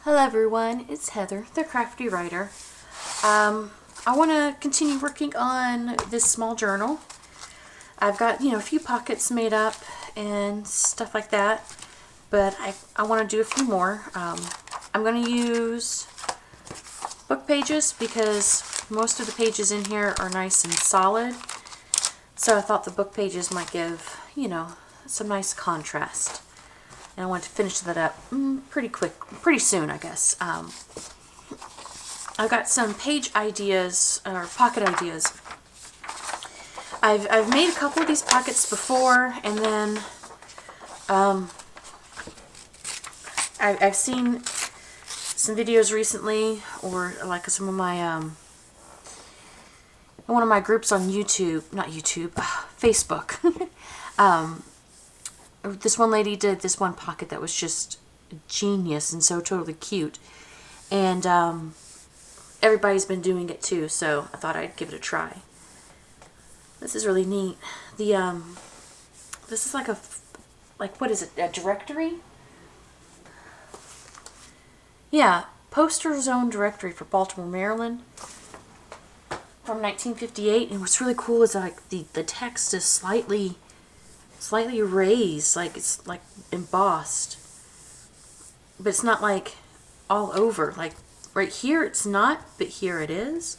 Hello everyone, it's Heather, the Crafty Writer. I want to continue working on this small journal. I've got, a few pockets made up and stuff like that, but I want to do a few more. I'm going to use book pages because most of the pages in here are nice and solid. So I thought the book pages might give, some nice contrast. And I want to finish that up pretty soon, I guess. I've got some page ideas, or pocket ideas. I've made a couple of these pockets before, and then I've seen some videos recently, or like some of my, one of my groups on YouTube, not YouTube, Facebook. This one lady did this one pocket that was just genius and so totally cute, and everybody's been doing it too, so I thought I'd give it a try. This is really neat. This is like what is it, a directory? Yeah, poster zone directory for Baltimore, Maryland from 1958, and what's really cool is like the text is slightly raised, like it's like embossed, but it's not like all over. Like right here it's not, but here it is.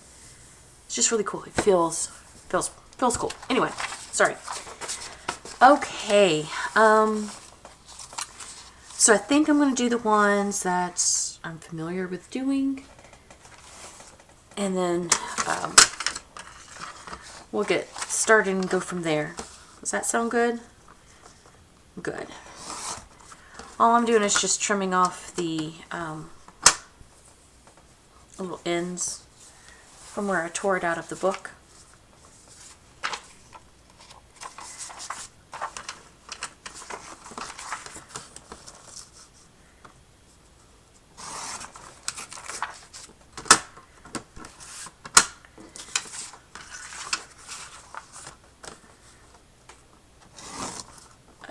It's just really cool. It feels cool. Anyway, sorry. Okay, so I think I'm going to do the ones that I'm familiar with doing, and then we'll get started and go from there. Does that sound good? Good. All I'm doing is just trimming off the little ends from where I tore it out of the book.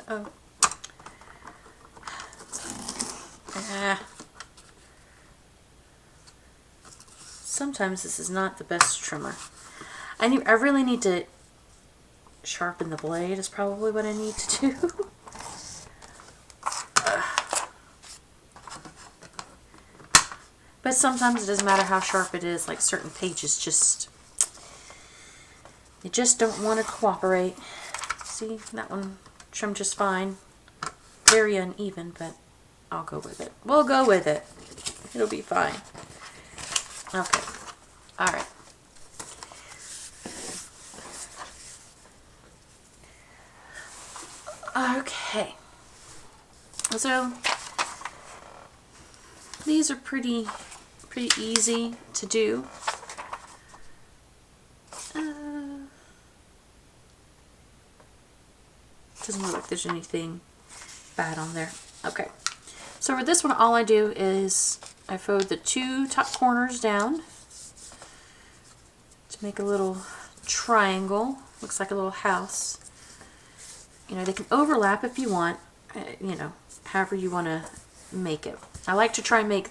Uh-oh. Sometimes this is not the best trimmer. I really need to sharpen the blade is probably what I need to do. But sometimes it doesn't matter how sharp it is, like certain pages they just don't want to cooperate. See, that one trimmed just fine. Very uneven, but I'll go with it. We'll go with it. It'll be fine. Okay. Alright. Okay. So, these are pretty easy to do. Doesn't look like there's anything bad on there. Okay. So for this one, all I do is I fold the two top corners down to make a little triangle. Looks like a little house. They can overlap if you want, however you want to make it. I like to try and make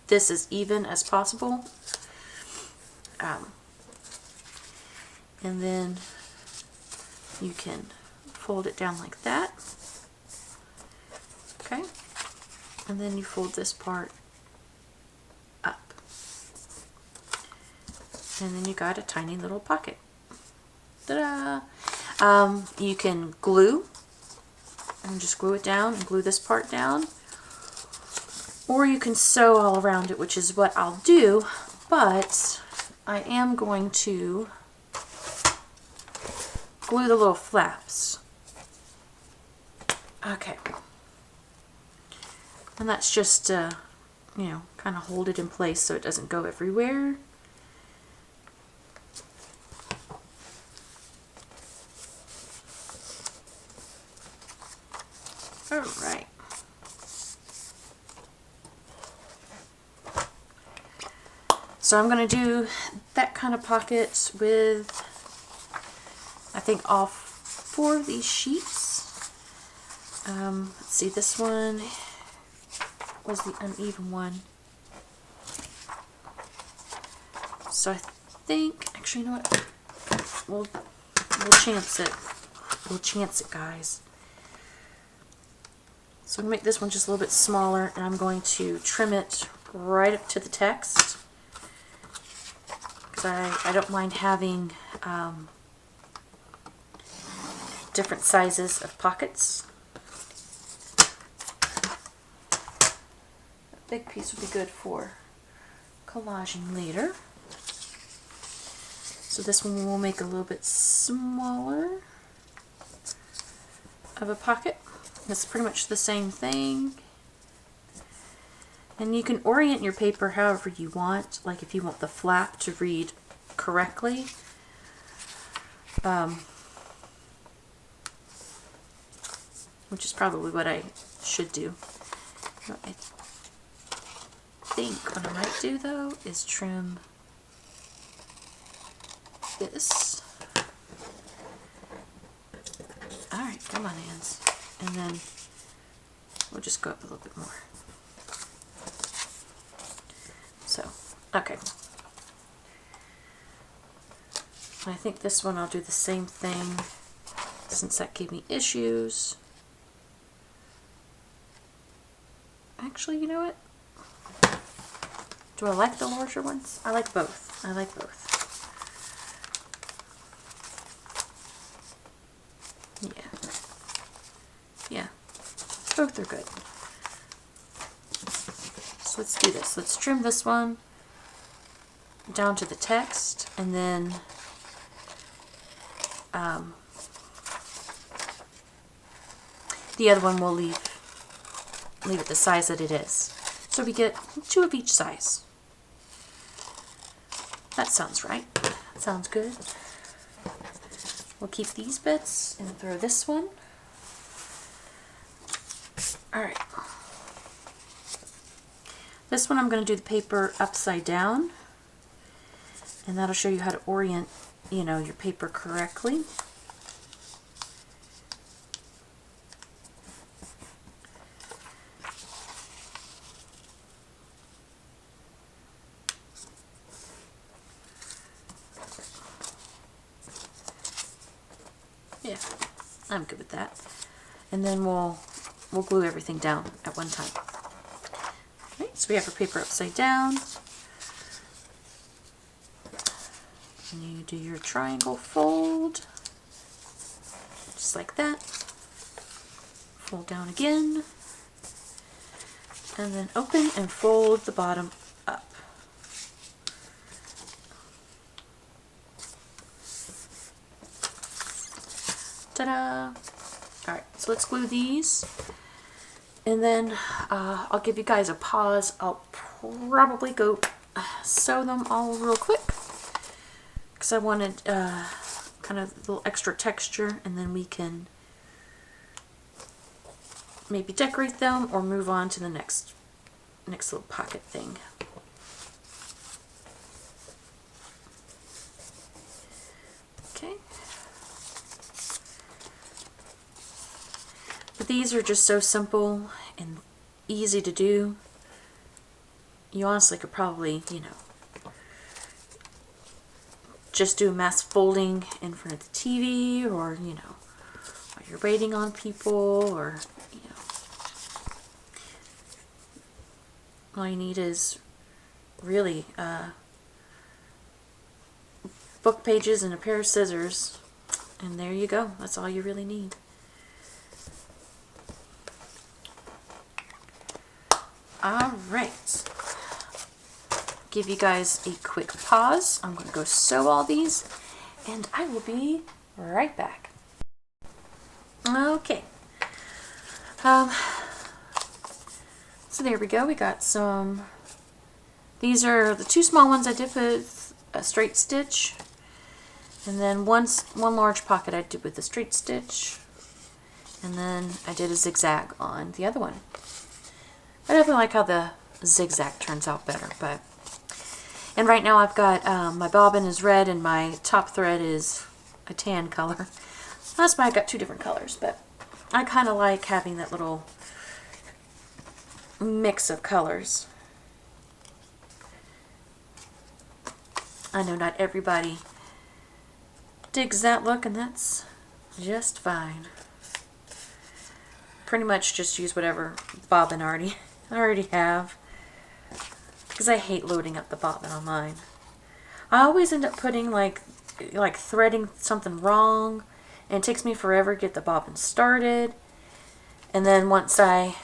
this as even as possible. And then you can fold it down like that. Okay. And then you fold this part up. And then you got a tiny little pocket. Ta-da! You can glue, and just glue it down and glue this part down. Or you can sew all around it, which is what I'll do, but I am going to glue the little flaps. Okay. And that's just, kind of hold it in place so it doesn't go everywhere. Alright. So I'm going to do that kind of pocket with, I think, all 4 of these sheets. Let's see, this one was the uneven one. So I think, actually, you know what? We'll chance it. We'll chance it, guys. So I'm going to make this one just a little bit smaller, and I'm going to trim it right up to the text. Because I don't mind having different sizes of pockets. A big piece would be good for collaging later. So this one we'll make a little bit smaller of a pocket. It's pretty much the same thing. And you can orient your paper however you want, like if you want the flap to read correctly. Which is probably what I should do. What I think what I might do though is trim this. Alright, come on, hands. And then we'll just go up a little bit more. So, okay. I think this one I'll do the same thing since that gave me issues. Actually, you know what? Do I like the larger ones? I like both. I like both. Yeah, both are good. So let's do this. Let's trim this one down to the text, and then the other one we'll leave it the size that it is. So we get 2 of each size. That sounds right. That sounds good. We'll keep these bits and throw this one. Alright. This one I'm going to do the paper upside down. And that'll show you how to orient, you know, your paper correctly. Yeah, I'm good with that. And then we'll glue everything down at one time. Okay, so we have our paper upside down. And you do your triangle fold, just like that. Fold down again. And then open and fold the bottom up. Ta-da! Alright, so let's glue these. And then I'll give you guys a pause. I'll probably go sew them all real quick. Because I wanted kind of a little extra texture, and then we can maybe decorate them or move on to the next little pocket thing. Okay. But these are just so simple and easy to do. You honestly could probably, you know, just do a mass folding in front of the TV, or, you know, while you're waiting on people, or, you know, all you need is really book pages and a pair of scissors, and there you go. That's all you really need. All right. Give you guys a quick pause. I'm going to go sew all these, and I will be right back. Okay. So there we go. We got some. These are the 2 small ones I did with a straight stitch, and then one large pocket I did with a straight stitch, and then I did a zigzag on the other one. I definitely like how the zigzag turns out better, but. And right now I've got my bobbin is red and my top thread is a tan color. That's why I got 2 different colors, but I kind of like having that little mix of colors. I know not everybody digs that look, and that's just fine. Pretty much just use whatever bobbin I already have, because I hate loading up the bobbin on mine. I always end up putting like threading something wrong, and it takes me forever to get the bobbin started. And then once I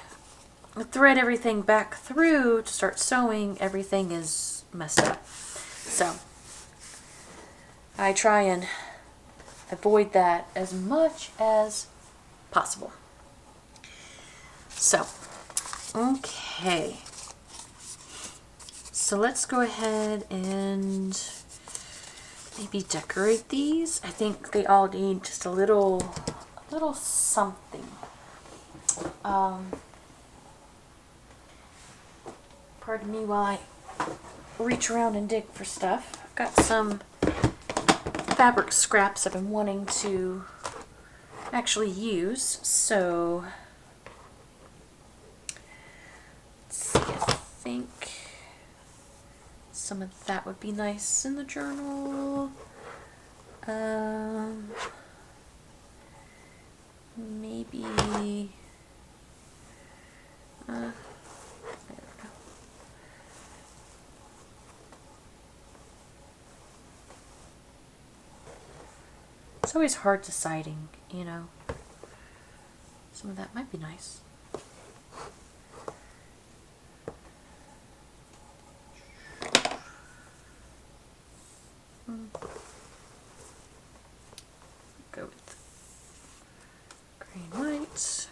thread everything back through to start sewing, everything is messed up. So I try and avoid that as much as possible. So, okay. So let's go ahead and maybe decorate these. I think they all need just a little something. Pardon me while I reach around and dig for stuff. I've got some fabric scraps I've been wanting to actually use, so let's see, I think some of that would be nice in the journal. Maybe there we go. It's always hard deciding, you know. Some of that might be nice. Go with green white.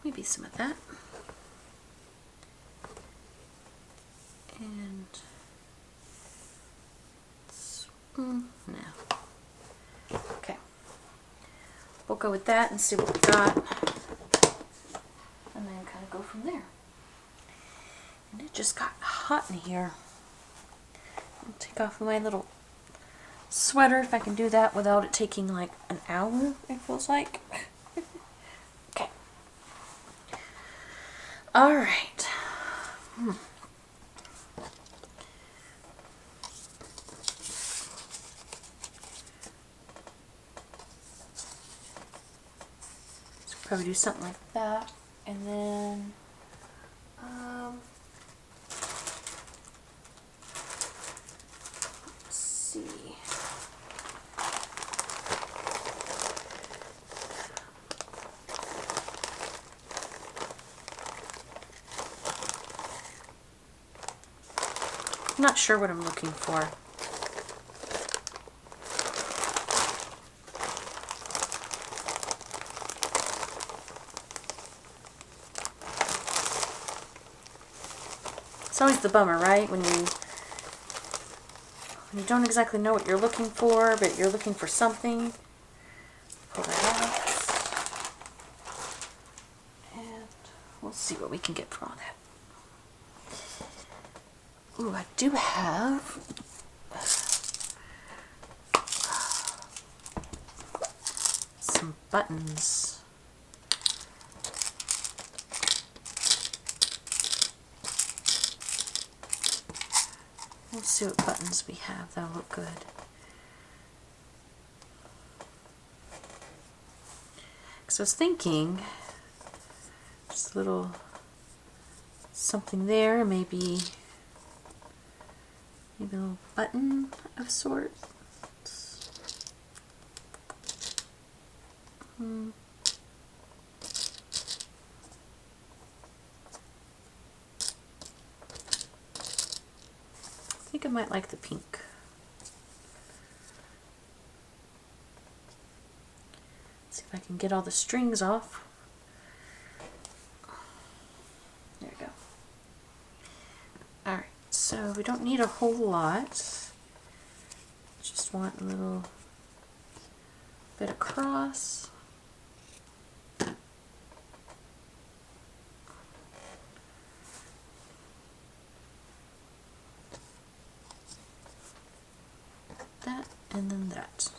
Maybe some of that. And no. Okay. We'll go with that and see what we got. And then kind of go from there. And it just got hot in here. I'll take off my little sweater if I can do that without it taking like an hour, it feels like. Okay. Alright. So probably do something like that. And then let's see. I'm not sure what I'm looking for. It's always the bummer, right? When you don't exactly know what you're looking for, but you're looking for something. Pull that out. And we'll see what we can get from all that. Ooh, I do have some buttons. Let's see what buttons we have that'll look good. Because I was thinking, just a little something there, maybe a little button of sorts. I think I might like the pink. Let's see if I can get all the strings off. There we go. Alright, so we don't need a whole lot. Just want a little bit across. That and then that.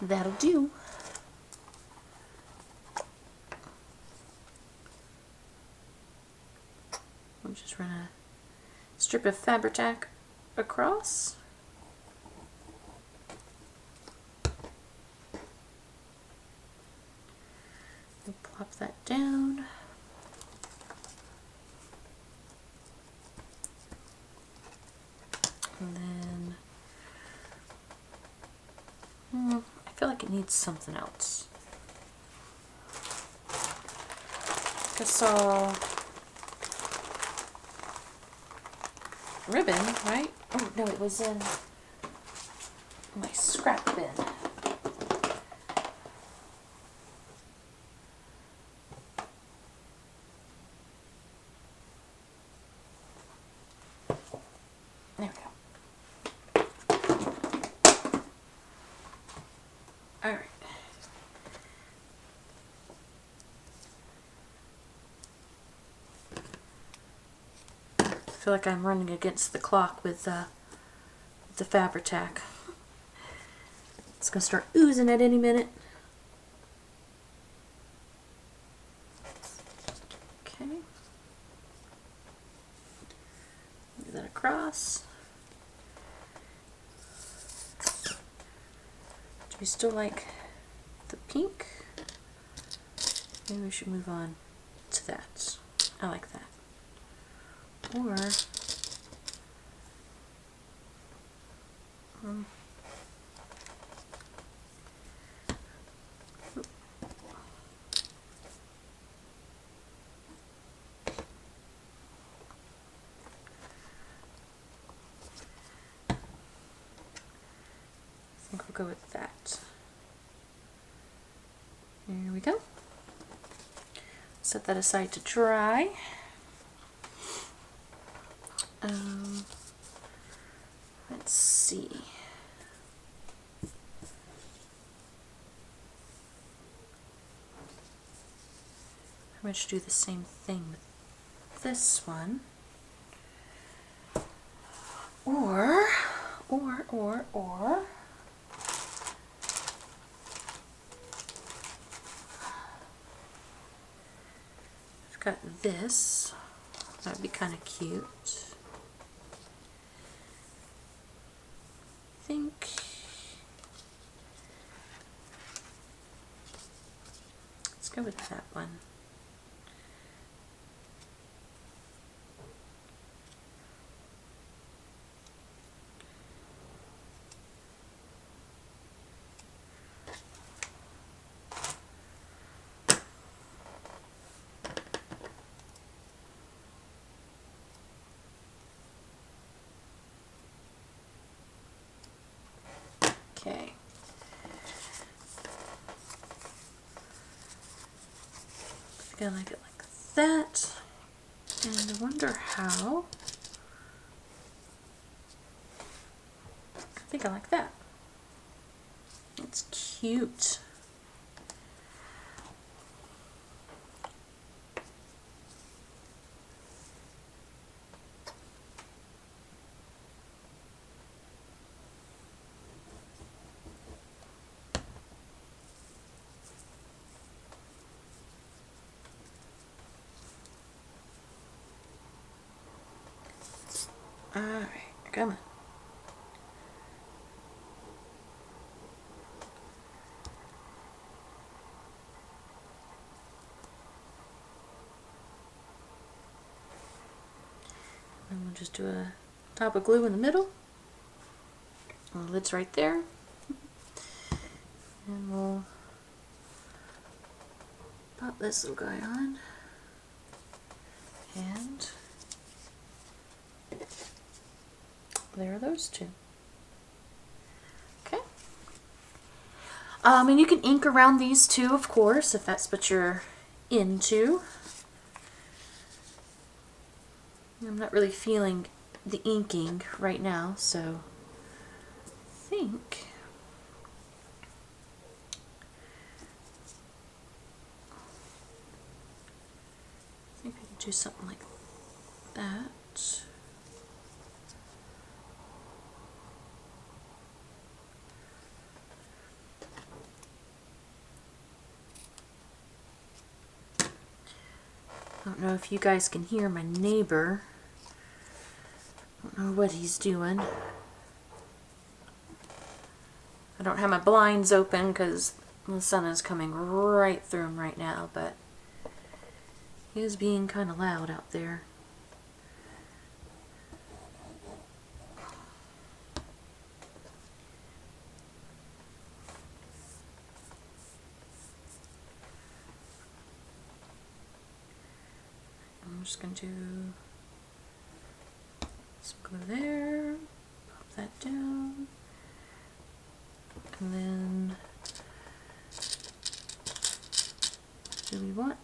That'll do. run a strip of Fabri-Tac across. We'll plop that down. And then I feel like it needs something else. I saw ribbon, right? Oh no, it was in my scrap bin. There we go. All right. I feel like I'm running against the clock with the Fabri-Tac. It's gonna start oozing at any minute. Okay. Move that across. Do we still like the pink? Maybe we should move on to that. I like that. Or I think we'll go with that. There we go. Set that aside to dry. Let's see. I'm going to do the same thing with this one. Or I've got this. That would be kind of cute. I think let's go with that one. Okay. I think I like it like that. And I wonder how. I think I like that. It's cute. Alright, come on. And we'll just do a top of glue in the middle. And the lid's right there. And we'll pop this little guy on. And there are those two. Okay. And you can ink around these too, of course, if that's what you're into. I'm not really feeling the inking right now, so I think I could do something like that. I don't know if you guys can hear my neighbor know what he's doing. I don't have my blinds open because the sun is coming right through him right now, but he is being kind of loud out there. I'm just going to do some glue there, pop that down, and then do we want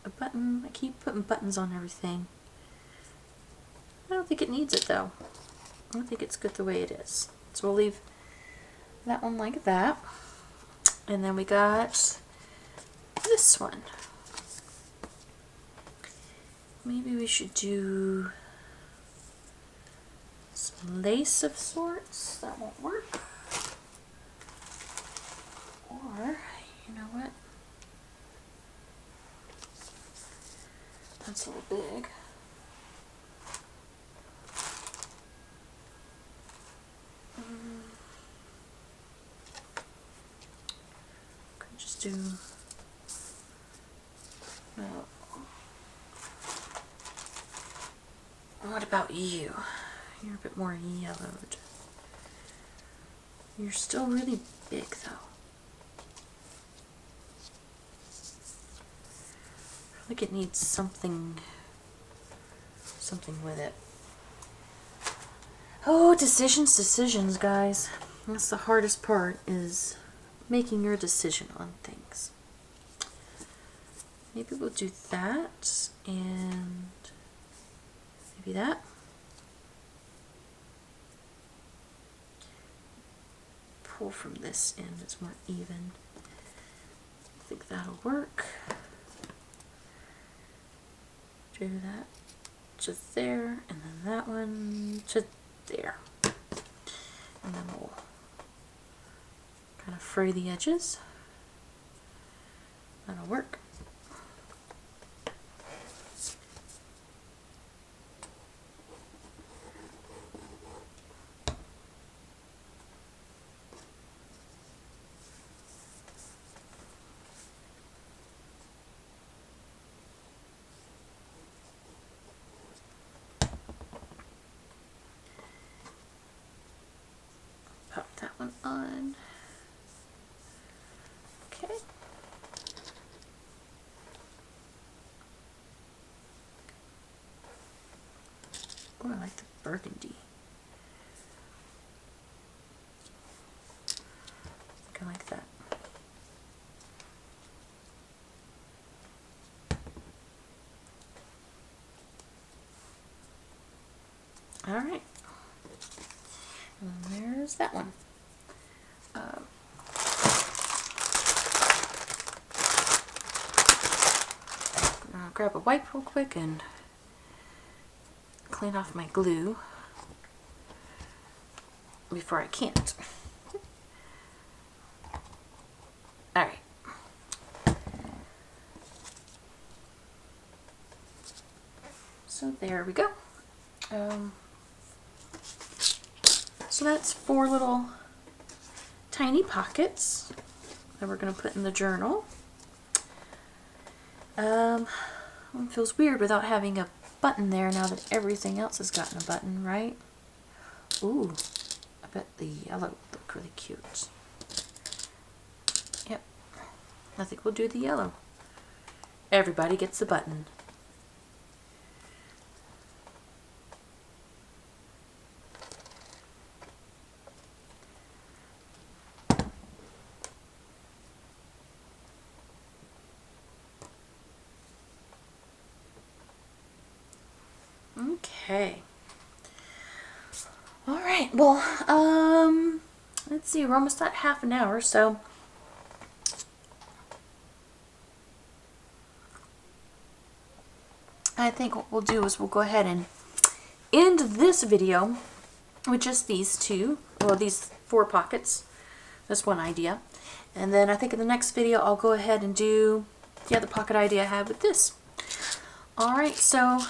a button? I keep putting buttons on everything. I don't think it needs it though. I think it's good the way it is. So we'll leave that one like that. And then we got this one. Maybe we should do some lace of sorts. That won't work. Or, you know what? That's a little big. Could just do. No. What about you? You're a bit more yellowed. You're still really big though. I feel like it needs something with it. Oh, decisions, guys. That's the hardest part, is making your decision on things. Maybe we'll do that, and maybe that. Pull from this end, it's more even. I think that'll work. Do that to there, and then that one to there. And then we'll kind of fray the edges. That'll work. Pop that one on. Okay. Oh, I like the burgundy. I think I like that. All right. And there's that one. I'll grab a wipe real quick and clean off my glue before I can't. All right. So there we go. So that's 4 little tiny pockets that we're going to put in the journal. It feels weird without having a button there now that everything else has gotten a button, right? Ooh, I bet the yellow would look really cute. Yep, I think we'll do the yellow. Everybody gets a button. Okay. All right. Well, let's see. We're almost at half an hour, so I think what we'll do is we'll go ahead and end this video with just these two, well, these 4 pockets. That's one idea. And then I think in the next video I'll go ahead and do the other pocket idea I have with this. All right. So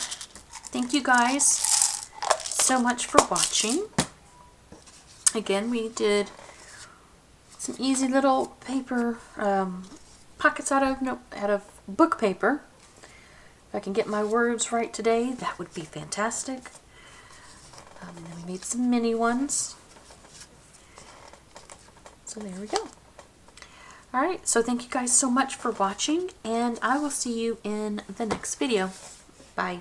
thank you guys so much for watching. Again, we did some easy little paper pockets out of book paper. If I can get my words right today, that would be fantastic. And then we made some mini ones. So there we go. Alright, so thank you guys so much for watching, and I will see you in the next video. Bye.